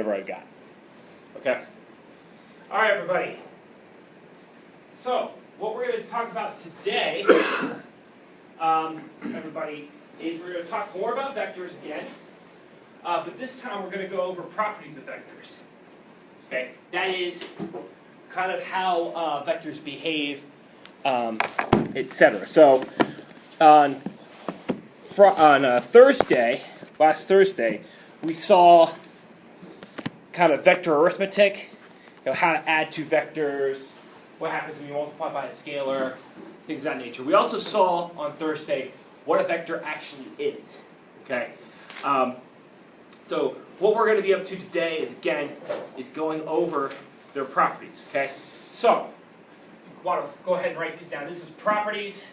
whatever I got. Okay? All right, everybody. So, what we're going to talk about today, everybody, is we're going to talk more about vectors again, but this time we're going to go over properties of vectors. Okay? That is kind of how vectors behave, etc. So, on Thursday, last Thursday, we saw kind of vector arithmetic, how to add two vectors, what happens when you multiply by a scalar, things of that nature. We also saw on Thursday what a vector actually is. Okay, so what we're going to be up to today is going over their properties. Okay, so you want to go ahead and write this down. This is properties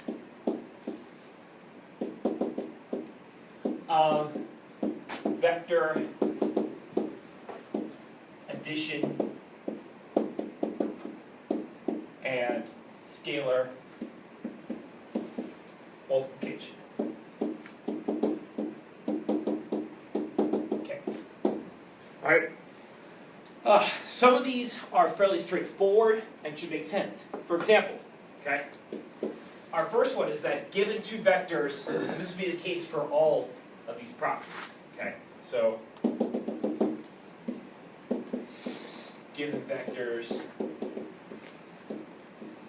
of vector addition and scalar multiplication. Okay. All right. Some of these are fairly straightforward and should make sense. For example, okay, our first one is that given two vectors, and this would be the case for all of these properties. Okay, so given vectors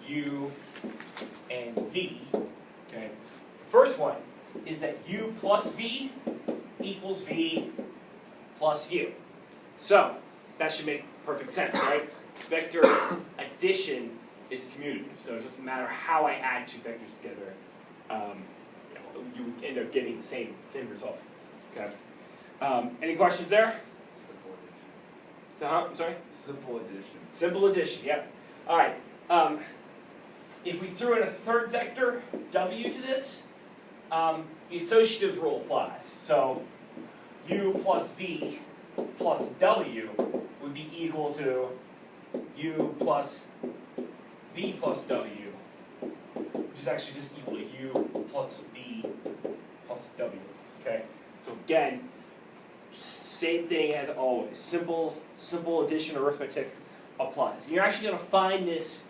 u and v, okay, the first one is that u plus v equals v plus u. So that should make perfect sense, right? Vector addition is commutative, so it doesn't matter how I add two vectors together, you would end up getting the same result. Okay. Any questions there? Simple addition. So, I'm sorry? Simple addition. Simple addition, yep. All right. If we threw in a third vector, w, to this, the associative rule applies. So u plus v plus w would be equal to u plus v plus w, which is actually just equal to u plus v plus w. Okay? So again, same thing as always. Simple addition arithmetic applies. And you're actually going to find this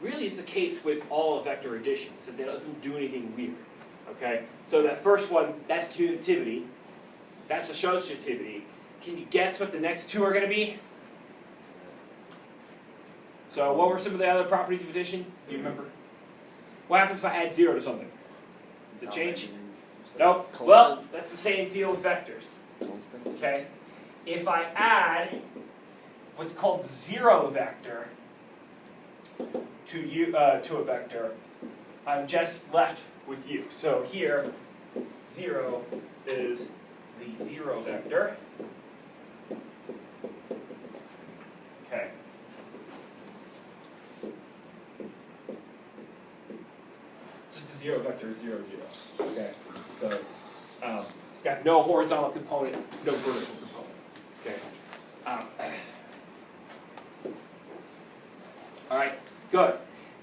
really is the case with all of vector additions, that it doesn't do anything weird. Okay? So that first one, that's commutativity. That's associativity. Can you guess what the next two are going to be? So what were some of the other properties of addition? Do you remember? What happens if I add 0 to something? Does it change? Nope. Constant. Well, that's the same deal with vectors. Constant. Okay? If I add what's called the 0 vector to a vector, I'm just left with u. So here, 0 is the 0 vector. Okay. It's just a 0 vector, 0, 0. Okay. So it's got no horizontal component, no vertical component. Okay. All right. Good.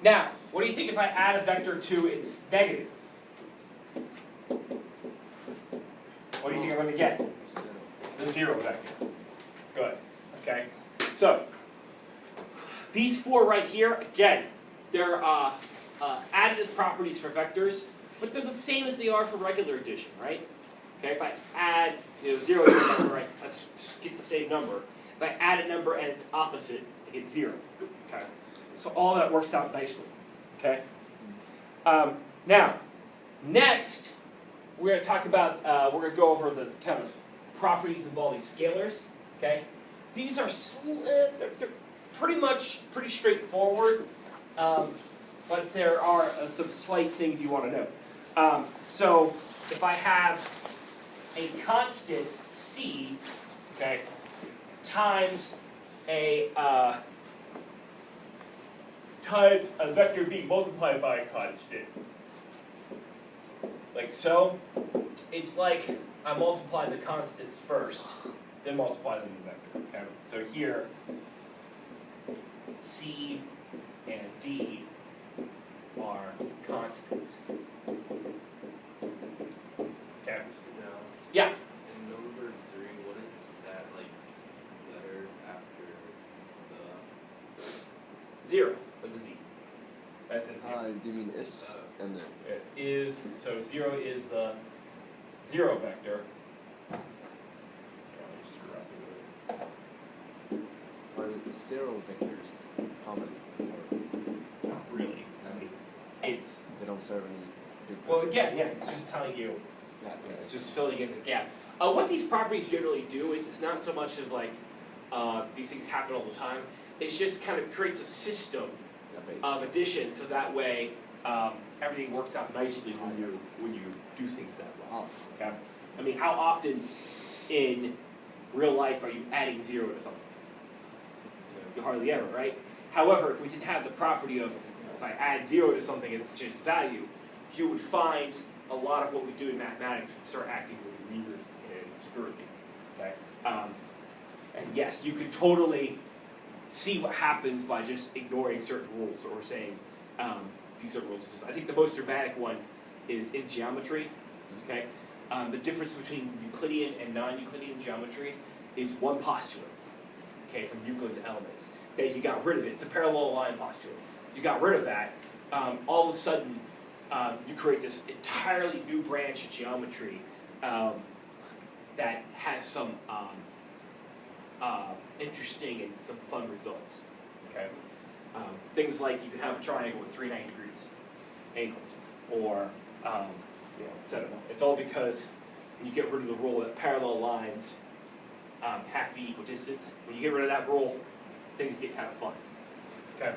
Now, what do you think if I add a vector to its negative? What do you think I'm going to get? The 0 vector. Good. Okay. So these four right here, again, they're additive properties for vectors, but they're the same as they are for regular addition, right? Okay. If I add 0 to a number, I get the same number. If I add a number and its opposite, I get 0. Okay. So all that works out nicely. Okay. Now, next we're going to talk about we're going to go over the kind of properties involving scalars. Okay. These are they're pretty straightforward, but there are some slight things you want to know. So if I have a constant c, okay, times a vector b multiplied by a constant, like so, it's like I multiply the constants first, then multiply them in the vector. Okay? So here, c and d are constants. Okay. Now, Yeah. in number 3, what is that like that says 0. Do you mean is and then? It is, so 0 is the 0 vector. Let me just rewrite it. Are the 0 vectors common? Or Not really. I mean, it's, they don't serve any good well, purpose? again, yeah, it's just telling you, Yeah, it's just filling in the gap. What these properties generally do is it's not so much of like, these things happen all the time. It's just kind of creates a system of addition, so that way everything works out nicely when you do things that way. Oh. Okay? I mean, how often in real life are you adding 0 to something? You hardly ever, right? However, if we didn't have the property of if I add 0 to something and it's changed its value, you would find a lot of what we do in mathematics would start acting really weird and screwy. Okay? And yes, you could totally see what happens by just ignoring certain rules or saying these certain rules exist. I think the most dramatic one is in geometry. Okay, the difference between Euclidean and non-Euclidean geometry is one postulate. Okay, from Euclid's elements that you got rid of it. It's a parallel line postulate. You got rid of that. All of a sudden, you create this entirely new branch of geometry that has some interesting and some fun results. Okay, things like you can have a triangle with 3 90-degree angles, or etc. It's all because when you get rid of the rule that parallel lines have to be equal distance. When you get rid of that rule, things get kind of fun. Okay,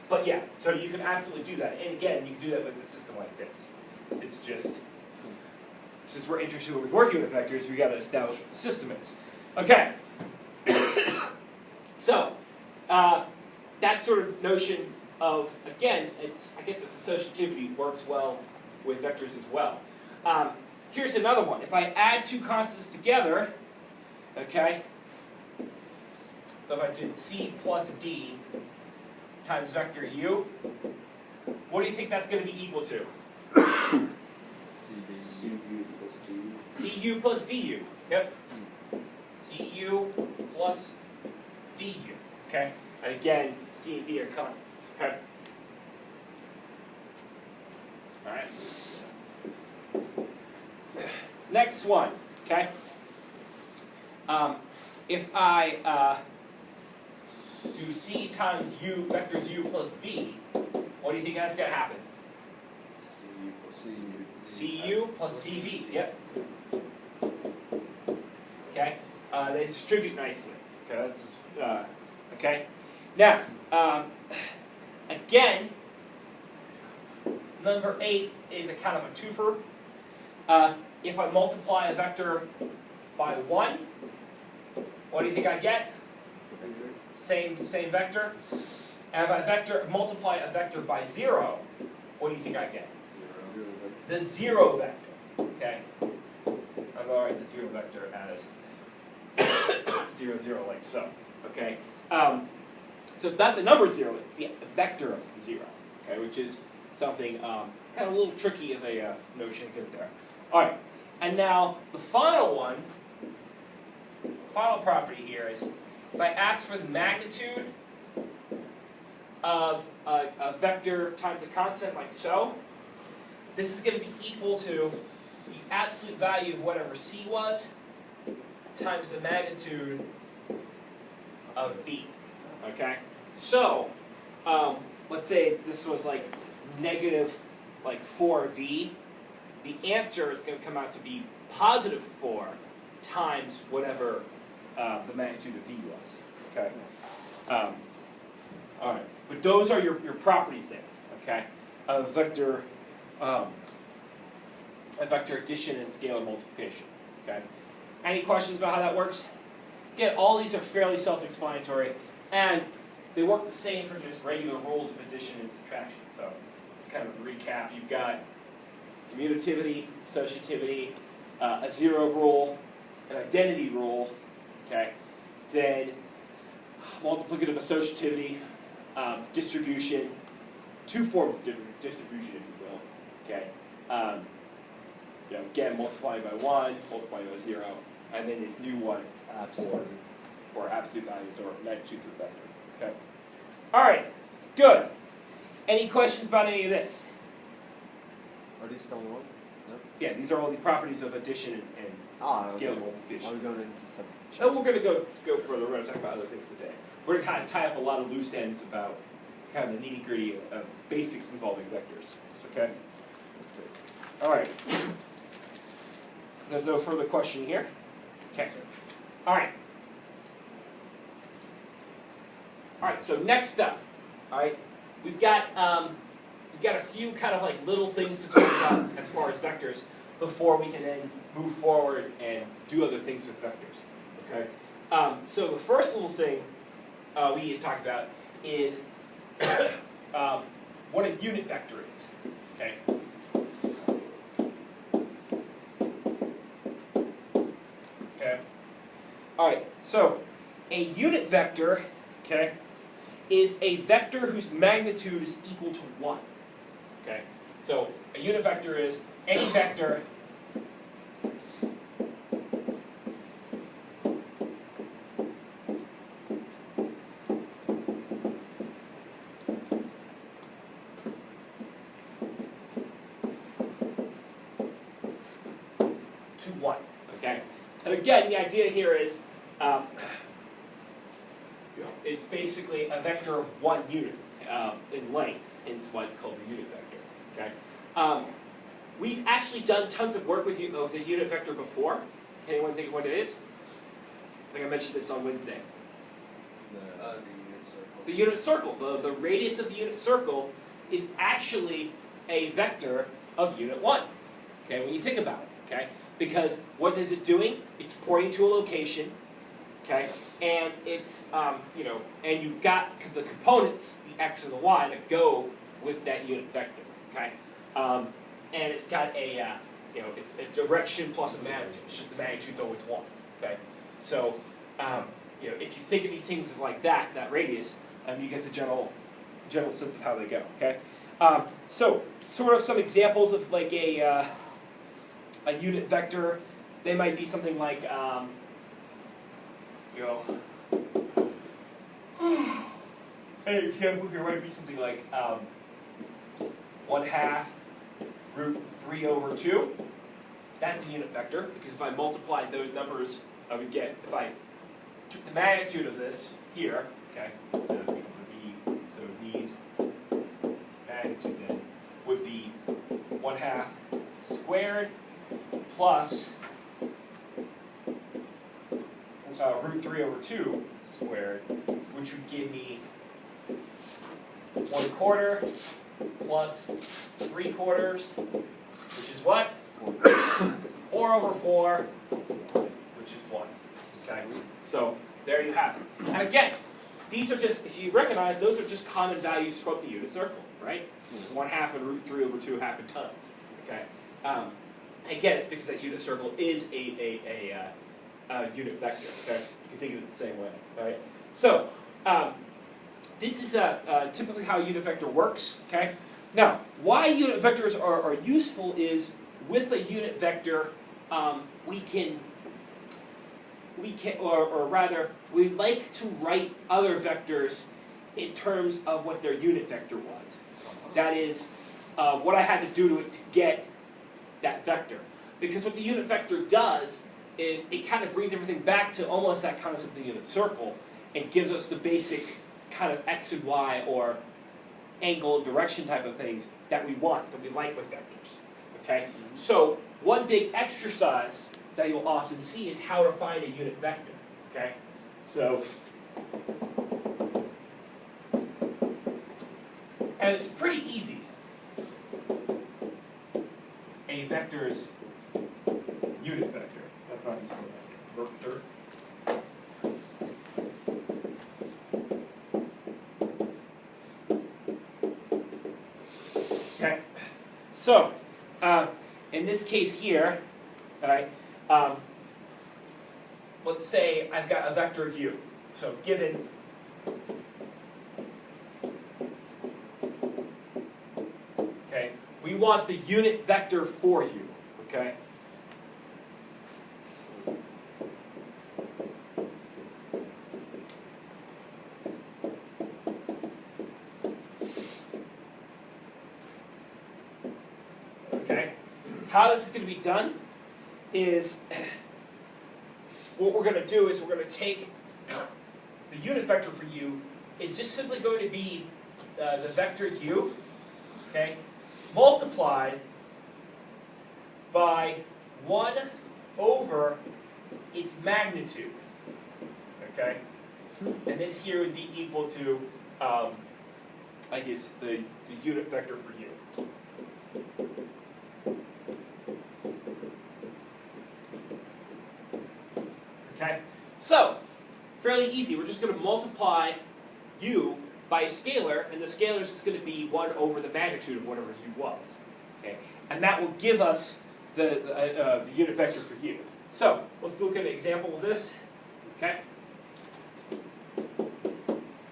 but yeah, so you can absolutely do that, and again, you can do that with a system like this. It's just since we're interested when we're working with vectors, we got to establish what the system is. Okay. So, that sort of notion of, again, I guess it's associativity works well with vectors as well. Here's another one. If I add 2 constants together, okay, so if I did C plus D times vector U, what do you think that's going to be equal to? CU plus D. CU plus DU. Yep. CU plus DU. Okay? And again, C and D are constants. Okay? Alright. Next one. Okay? If I do C times U, vectors U plus V, what do you think that's going to happen? CU plus CU. CU plus CV. Yep. Okay? They distribute nicely. Okay, that's just, okay? Now, again, number 8 is a kind of a twofer. If I multiply a vector by 1, what do you think I get? Same vector. And if I multiply a vector by 0, what do you think I get? The 0 vector. Okay? I'm going to write the 0 vector as 0, 0, like so. Okay? So it's not the number 0, it's the vector of 0. Okay? Which is something kind of a little tricky of a notion to get there. Alright. And now the final one, final property here is if I ask for the magnitude of a vector times a constant like so, this is going to be equal to the absolute value of whatever C was times the magnitude of V. Okay? So, let's say this was like negative like 4V. The answer is going to come out to be positive 4 times whatever the magnitude of V was. Okay? All right. But those are your properties there. Okay? Vector addition and scalar multiplication. Okay? Any questions about how that works? Again, all these are fairly self-explanatory, and they work the same for just regular rules of addition and subtraction. So, just kind of a recap. You've got commutativity, associativity, a 0 rule, an identity rule. Okay? Then multiplicative associativity, distribution, 2 forms of distribution, if you will. Okay? Again, multiplying by 1, multiplying by 0, and then this new one for absolute values or magnitudes of the vector. Okay? All right, good. Any questions about any of this? Are these stone ones? No. Yeah, these are all the properties of addition and Okay. scalable multiplication. Are we going into some? And we're going to go further. We're going to talk about other things today. We're going to kind of tie up a lot of loose ends about kind of the nitty-gritty of basics involving vectors. Okay? That's great. All right. There's no further question here. Okay. All right. All right. So next up, all right, we've got a few kind of like little things to talk about as far as vectors before we can then move forward and do other things with vectors. Okay. So the first little thing we need to talk about is what a unit vector is. Okay. Okay. All right. So a unit vector, okay, is a vector whose magnitude is equal to 1. Okay. So a unit vector is any vector to 1. Okay. And again, the idea here is it's basically a vector of 1 unit in length, hence why it's called a unit vector. Okay. We've actually done tons of work with a unit vector before. Can anyone think of what it is? I think I mentioned this on Wednesday. The unit circle. The unit circle, the radius of the unit circle is actually a vector of unit 1. Okay, when you think about it, okay? Because what is it doing? It's pointing to a location, okay? And it's, and you've got the components, the x and the y, that go with that unit vector, okay? And it's got a, it's a direction plus a magnitude. It's just the magnitude's always 1, okay? So, if you think of these things as like that radius, you get the general sense of how they go, okay? So, sort of some examples of like a unit vector. They might be something like, hey, example here might be something like 1/2 root 3 over 2. That's a unit vector, because if I multiplied those numbers, I would get, if I took the magnitude of this here, okay, so that's equal to b, so b's magnitude then would be 1/2 squared plus root 3 over 2 squared, which would give me 1/4 plus 3/4, which is what? 4 over 4, which is 1. Okay, so there you have it. And again, these are just, if you recognize, those are just common values from the unit circle, right? 1/2 and root 3 over 2 happen tons. Okay. Again, it's because that unit circle is a unit vector. Okay, you can think of it the same way. All right. So this is typically how a unit vector works. Okay. Now, why unit vectors are useful is with a unit vector, we can, or rather, we like to write other vectors in terms of what their unit vector was. That is, what I had to do to it to get that vector. Because what the unit vector does is it kind of brings everything back to almost that concept of the unit circle and gives us the basic kind of x and y or angle and direction type of things that we want, that we like with vectors. Okay? So one big exercise that you'll often see is how to find a unit vector. Okay? So, and it's pretty easy. A vector's unit vector. That's not useful vector. Okay. So, in this case here, all right, let's say I've got a vector u. So given we want the unit vector for u, okay? how this is going to be done is what we're going to do is we're going to take the unit vector for u is just simply going to be the vector u, okay, multiplied by 1 over its magnitude, okay? And this here would be equal to, I guess, the unit vector for u. Okay? So, fairly easy. We're just going to multiply u by a scalar, and the scalar is just going to be 1 over the magnitude of whatever u was. Okay? And that will give us the unit vector for u. So, let's look at an example of this. Okay?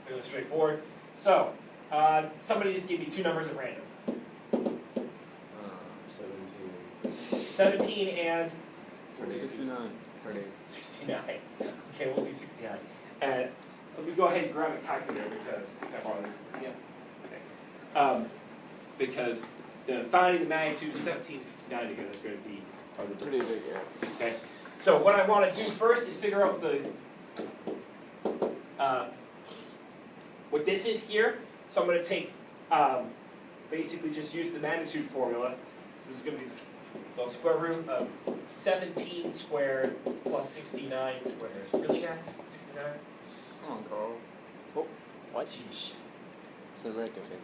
Fairly straightforward. So, somebody just give me two numbers at random. 17 and 69. 69. Okay, we'll do 69. And let me go ahead and grab a calculator because can I borrow this? Yeah. Okay. Because finding the magnitude of 17 and 69 together is going to be hard to do. Pretty big, yeah. Okay. So what I want to do first is figure out what this is here. So I'm going to take basically just use the magnitude formula. So this is going to be the square root of 17 squared plus 69 squared. Really, guys? 69? Come on, Carl. Oh, what? Jeez. It's an American thing.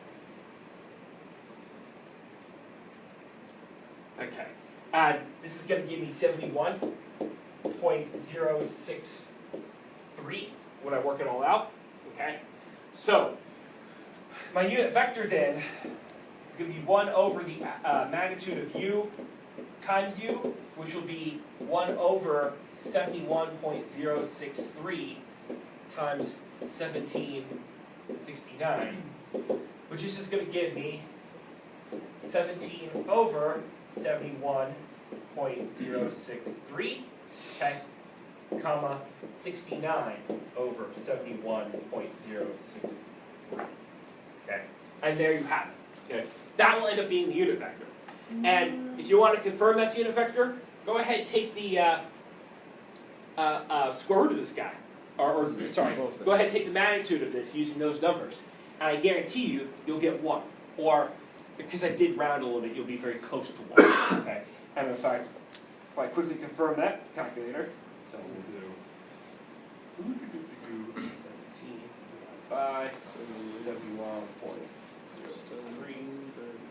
Okay. This is going to give me 71.063 when I work it all out. Okay. So my unit vector then is going to be 1 over the magnitude of u times u, which will be 1 over 71.063 times 1769, which is just going to give me 17 over 71.063, okay, comma, 69 over 71.063, okay, and there you have it, okay. That will end up being the unit vector. And if you want to confirm that's unit vector, go ahead and take the square root of this guy. Or sorry, go ahead and take the magnitude of this using those numbers. And I guarantee you, you'll get 1. Or, because I did round a little bit, you'll be very close to 1. Okay? And in fact, if I quickly confirm that, calculator, so we'll do 17 divided by 71.063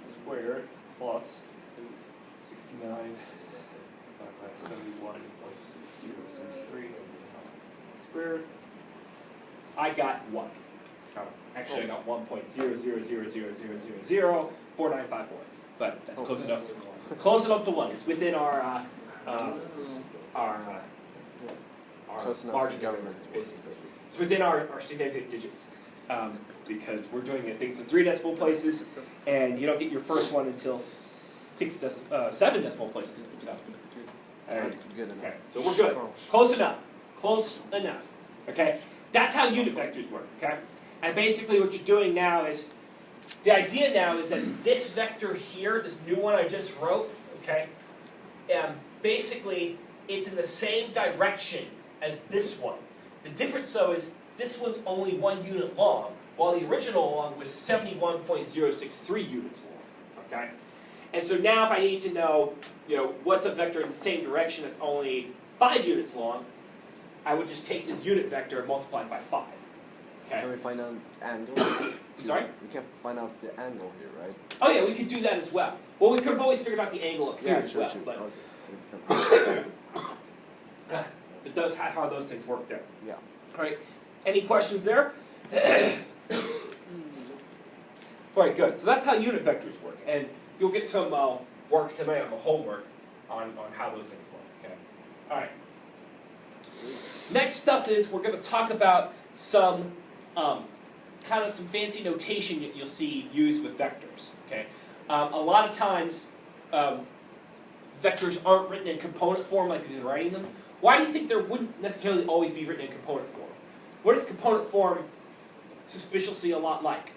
squared plus 69 divided by 71.063 squared. I got 1. Actually, I got 1.00000004954. But that's close enough. Close enough to 1. It's within our Close enough margin to government. basically. It's within our significant digits. Because we're doing things in 3 decimal places, and you don't get your first one until 7 decimal places. So, That's good enough. okay, so we're good. Close enough. Close enough. Okay? That's how unit vectors work. Okay? And basically what you're doing now is, the idea now is that this vector here, this new one I just wrote, okay, basically it's in the same direction as this one. The difference though is this one's only 1 unit long, while the original one was 71.063 units long. Okay? And so now if I need to know, what's a vector in the same direction that's only 5 units long, I would just take this unit vector and multiply it by 5. Okay? Can we find out angle? Sorry? We can find out the angle here, right? Oh yeah, we could do that as well. Well, we could have always figured out the angle up here as well. But Okay. it does how those things work there. Yeah. All right. Any questions there? All right, good. So that's how unit vectors work, and you'll get some work tonight on the homework on how those things work. Okay. All right. Next up is we're going to talk about some kind of some fancy notation that you'll see used with vectors. Okay. A lot of times, vectors aren't written in component form like we've been writing them. Why do you think there wouldn't necessarily always be written in component form? What is component form suspiciously a lot like?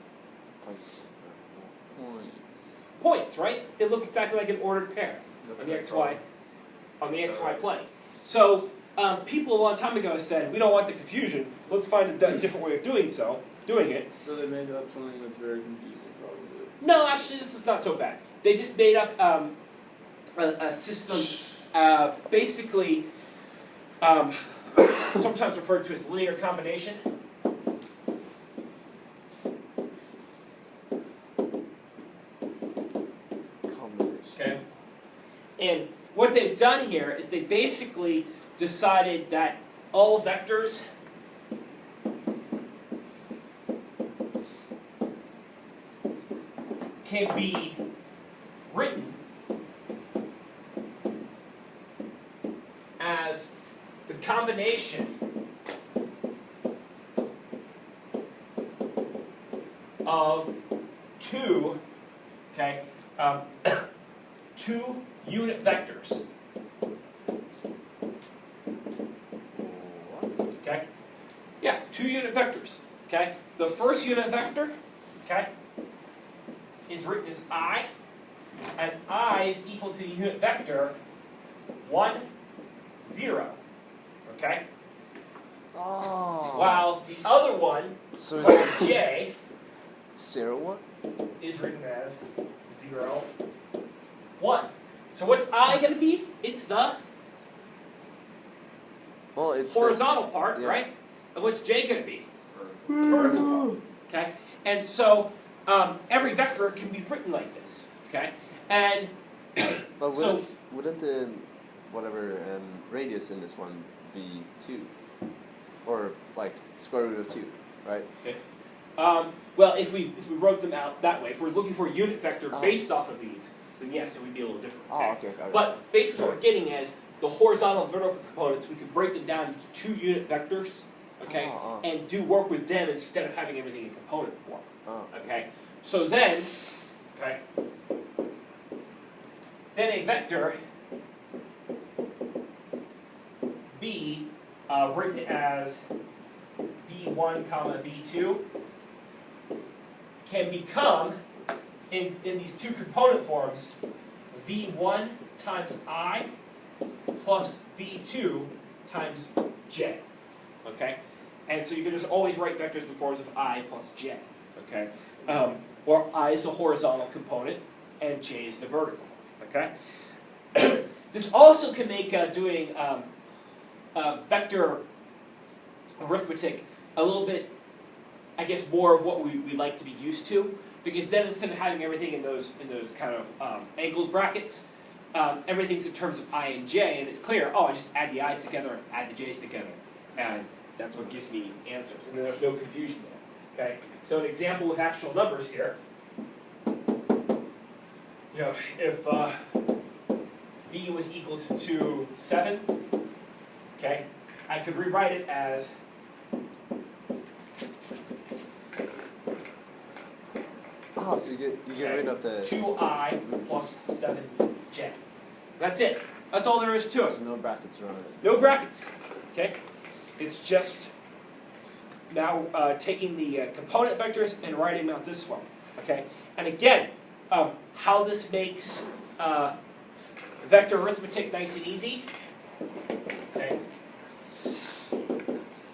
Points. Points, right? They look exactly like an ordered pair. on the XY plane. So people a long time ago said, we don't want the confusion, let's find a different way of doing it. So they made up something that's very confusing, probably. No, actually this is not so bad. They just made up a system, basically sometimes referred to as linear combination. Okay. And what they've done here is they basically decided that all vectors can be written as the combination of two, okay, two unit vectors. Okay? Yeah, two unit vectors. Okay? The first unit vector, okay, is written as I, and I is equal to the unit vector 1, 0. Okay? Oh. While the other one, So it's J, 0, 1? is written as 0, 1. So what's I going to be? It's the Well, it's horizontal part, yeah. right? And what's J going to be? The vertical part. Okay? And so every vector can be written like this. Okay? And But so wouldn't the whatever radius in this one be 2? Or like square root of 2, right? okay. Well, if we wrote them out that way, if we're looking for a unit vector based off of these, then yes, it would be a little different. Oh, okay. But basically what we're getting is the horizontal and vertical components, we could break them down into 2 unit vectors, okay, and do work with them instead of having everything in component form. Okay? So then, okay, then a vector V written as V1, V2 can become, in these 2 component forms, V1 times I plus V2 times J. Okay? And so you can just always write vectors in forms of I plus J. Okay? Where I is the horizontal component and J is the vertical. Okay? This also can make doing vector arithmetic a little bit, I guess, more of what we like to be used to, because then instead of having everything in those kind of angled brackets, everything's in terms of I and J, and it's clear, oh, I just add the I's together and add the J's together, and that's what gives me answers, and then there's no confusion there. Okay? So an example with actual numbers here, you know, if V was equal to 7, okay, I could rewrite it as so you get rid of the 2I plus 7J. That's it. That's all there is to it. So no brackets around it. No brackets. Okay? It's just now taking the component vectors and writing them out this way. Okay? And again, how this makes vector arithmetic nice and easy. Okay?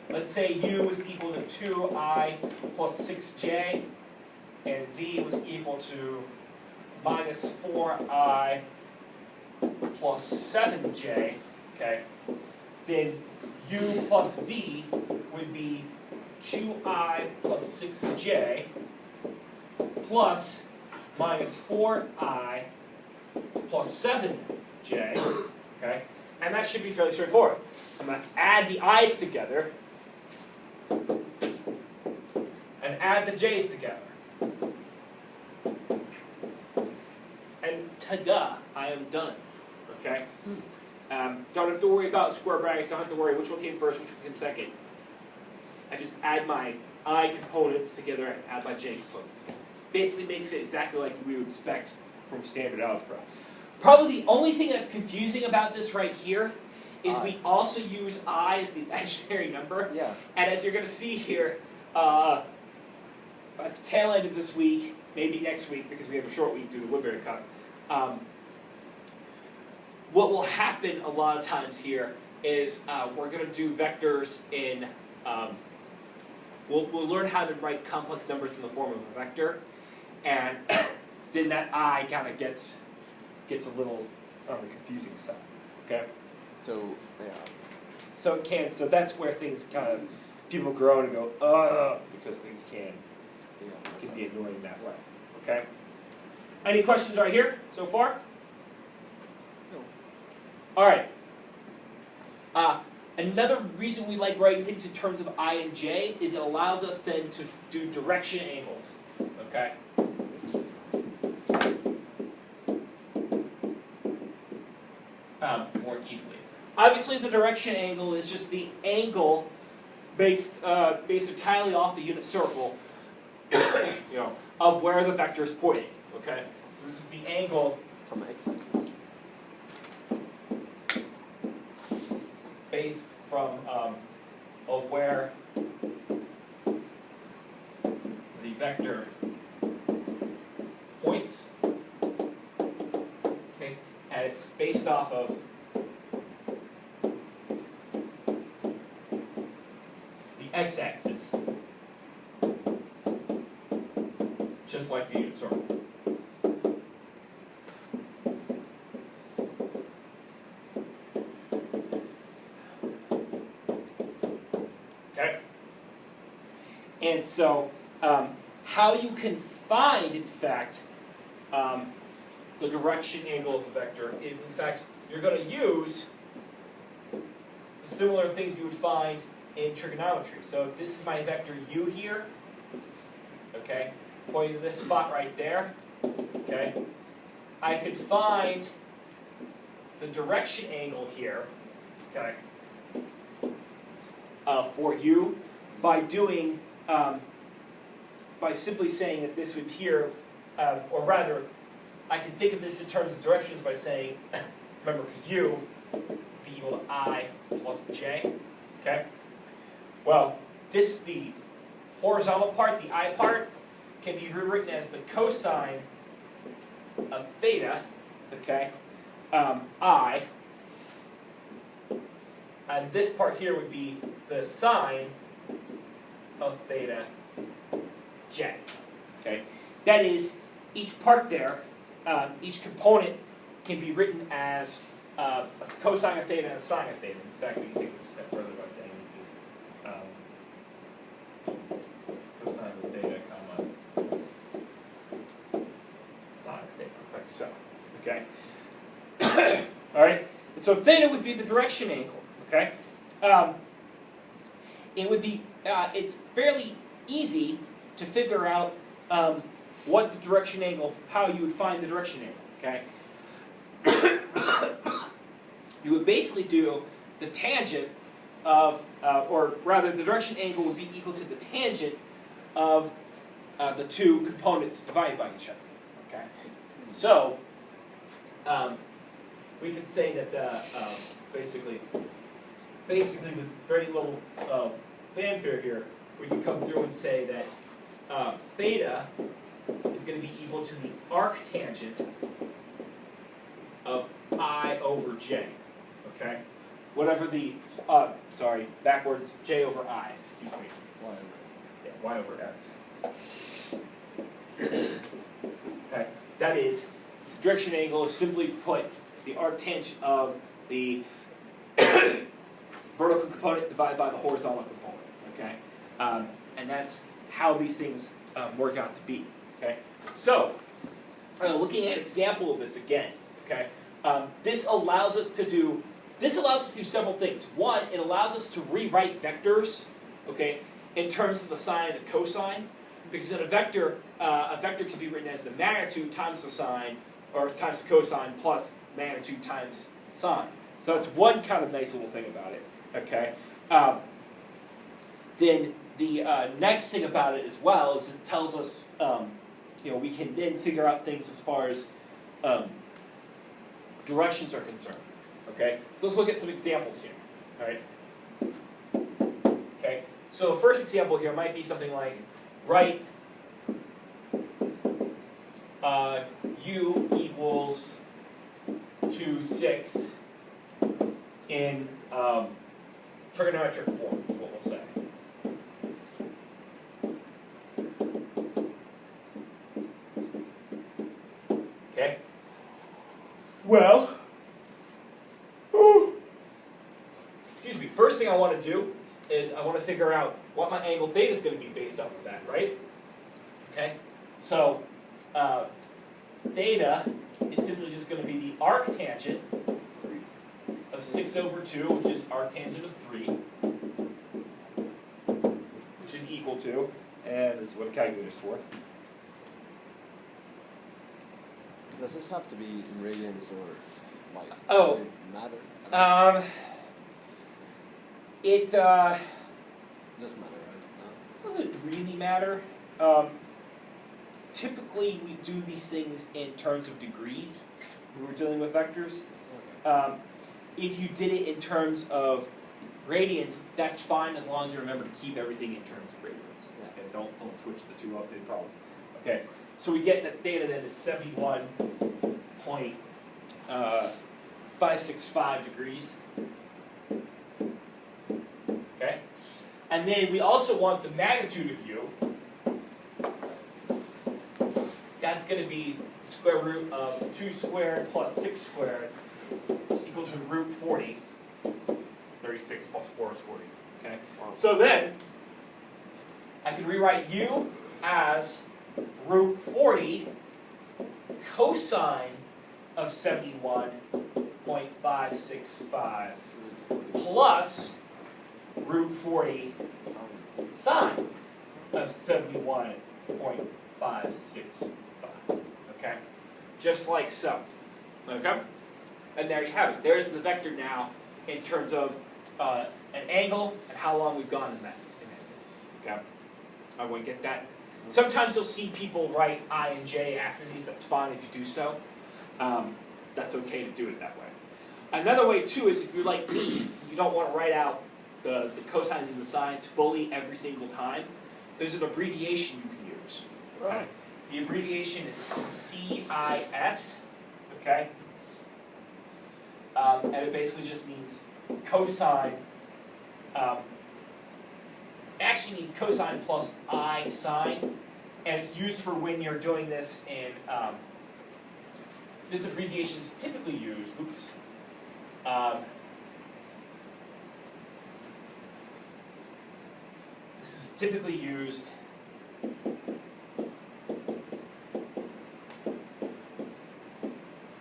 Let's say U is equal to 2I plus 6J, and V was equal to minus 4I plus 7J, okay? Then U plus V would be 2I plus 6J plus minus 4I plus 7J, okay? And that should be fairly straightforward. I'm going to add the I's together and add the J's together. And ta-da, I am done. Okay? Don't have to worry about square brackets, don't have to worry which one came first, which one came second. I just add my I components together and add my J components. Basically makes it exactly like we would expect from standard algebra. Probably the only thing that's confusing about this right here is we also use I as the imaginary number. Yeah. And as you're going to see here, at the tail end of this week, maybe next week, because we have a short week due to Woodbury Cup, what will happen a lot of times here is we're going to do vectors in, we'll learn how to write complex numbers in the form of a vector, and then that I kind of gets a little on the confusing side, okay? So yeah. So that's where things kind of, people groan and go, because things can be annoying that way, okay? Any questions right here so far? No. All right. Another reason we like writing things in terms of I and j is it allows us then to do direction angles, okay? More easily. Obviously, the direction angle is just the angle based entirely off the unit circle, of where the vector is pointing. Okay, so this is the angle From the x-axis. based from of where the vector points. Okay, and it's based off of the x-axis, just like the unit circle. Okay? And so, how you can find, in fact, the direction angle of a vector is, in fact, you're going to use the similar things you would find in trigonometry. So if this is my vector u here, okay, pointing to this spot right there, okay, I could find the direction angle here, okay, for u by doing, by simply saying that this would here, or rather, I can think of this in terms of directions by saying, remember, because u would be equal to I plus j, okay? Well, the horizontal part, the I part, can be rewritten as the cosine of theta, okay, I, and this part here would be the sine of theta j, okay? That is, each part there, each component can be written as a cosine of theta and a sine of theta. In fact, we can take this a step further by saying this is cosine of theta, comma, sine of theta, like so, okay? All right, so theta would be the direction angle, okay? It would be, it's fairly easy to figure out what the direction angle, how you would find the direction angle, okay? You would basically do the tangent of, or rather the direction angle would be equal to the tangent of the two components divided by each other, okay? So, we could say that basically with very little fanfare here, we can come through and say that theta is going to be equal to the arctangent of I over j, okay? Whatever the, backwards, j over I, excuse me. Y over. Yeah, y over x. Okay, that is, the direction angle is simply put the arctangent of the vertical component divided by the horizontal component, okay? And that's how these things work out to be, okay? So, looking at an example of this again, okay? This allows us to do several things. One, it allows us to rewrite vectors, okay, in terms of the sine and the cosine, because in a vector can be written as the magnitude times the sine, or times the cosine plus magnitude times sine. So that's one kind of nice little thing about it, okay? Then the next thing about it as well is it tells us, we can then figure out things as far as directions are concerned, okay? So let's look at some examples here, all right? Okay, so the first example here might be something like, write u equals 2 to 6 in trigonometric form, is what we'll say. Okay? Well, excuse me, first thing I want to do is I want to figure out what my angle theta is going to be based off of that, right? Okay? So, theta is simply just going to be the arctangent of 6 over 2, which is arctangent of 3, which is equal to, and this is what a calculator is for. Does this have to be in radians or like? Oh. Does it matter? It Doesn't matter, right? doesn't really matter. Typically, we do these things in terms of degrees when we're dealing with vectors. No. Okay. If you did it in terms of radians, that's fine as long as you remember to keep everything in terms of radians. Yeah. Okay, don't switch the two up, no problem. Okay, so we get that theta then is 71.565 degrees. Okay, and then we also want the magnitude of u. That's going to be square root of 2 squared plus 6 squared equal to root 40. 36 plus 4 is 40. Okay? Wow. So then, I can rewrite u as root 40 cosine of 71.565 plus root 40 sine of 71.565. Okay? Just like so. Okay? And there you have it. There's the vector now in terms of an angle and how long we've gone in that. Okay? I want to get that. Sometimes you'll see people write I and J after these. That's fine if you do so. That's okay to do it that way. Another way, too, is if you're like me, you don't want to write out the cosines and the sines fully every single time. There's an abbreviation you can use. Okay? The abbreviation is CIS. Okay? And it basically just means cosine. It actually means cosine plus I sine, and it's used for when you're doing this in. This abbreviation is typically used. Oops. This is typically used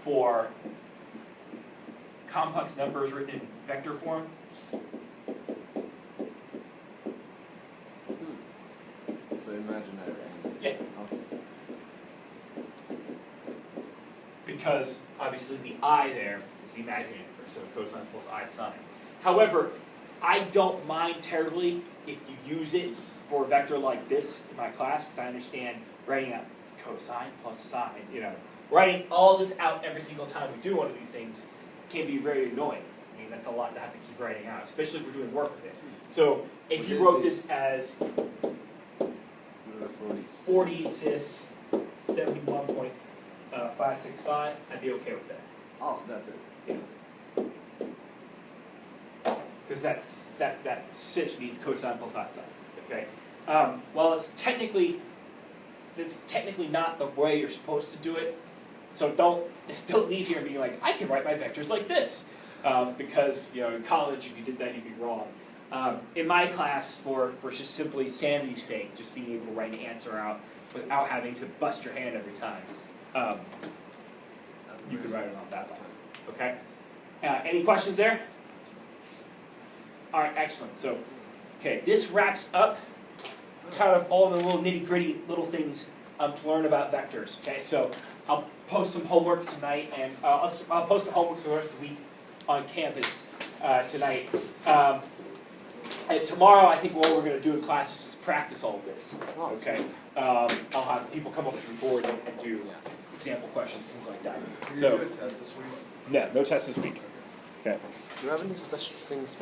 for complex numbers written in vector form. So imaginary angle. Yeah. Okay. Because obviously the I there is the imaginary number, so cosine plus I sine. However, I don't mind terribly if you use it for a vector like this in my class, because I understand writing out cosine plus sine, writing all this out every single time we do one of these things can be very annoying. I mean, that's a lot to have to keep writing out, especially if we're doing work with it. So if you wrote this as 40 cis 71.565, I'd be okay with that. Oh, so that's it. Because that cis means cosine plus I sine. Okay. Well, it's technically not the way you're supposed to do it. So don't leave here being like, I can write my vectors like this. Because in college, if you did that, you'd be wrong. In my class, for just simply sanity's sake, just being able to write an answer out without having to bust your hand every time, you could write it on that side. Okay? Any questions there? All right, excellent. So, okay, this wraps up kind of all the little nitty-gritty little things to learn about vectors. Okay, so I'll post some homework tonight, and I'll post the homework for the rest of the week on campus tonight. And tomorrow, I think what we're going to do in class is just practice all of this. Okay, I'll have people come up with the board and do example questions, things like that. Are you So, doing a test this week? no test this week. Okay. Do you have any special things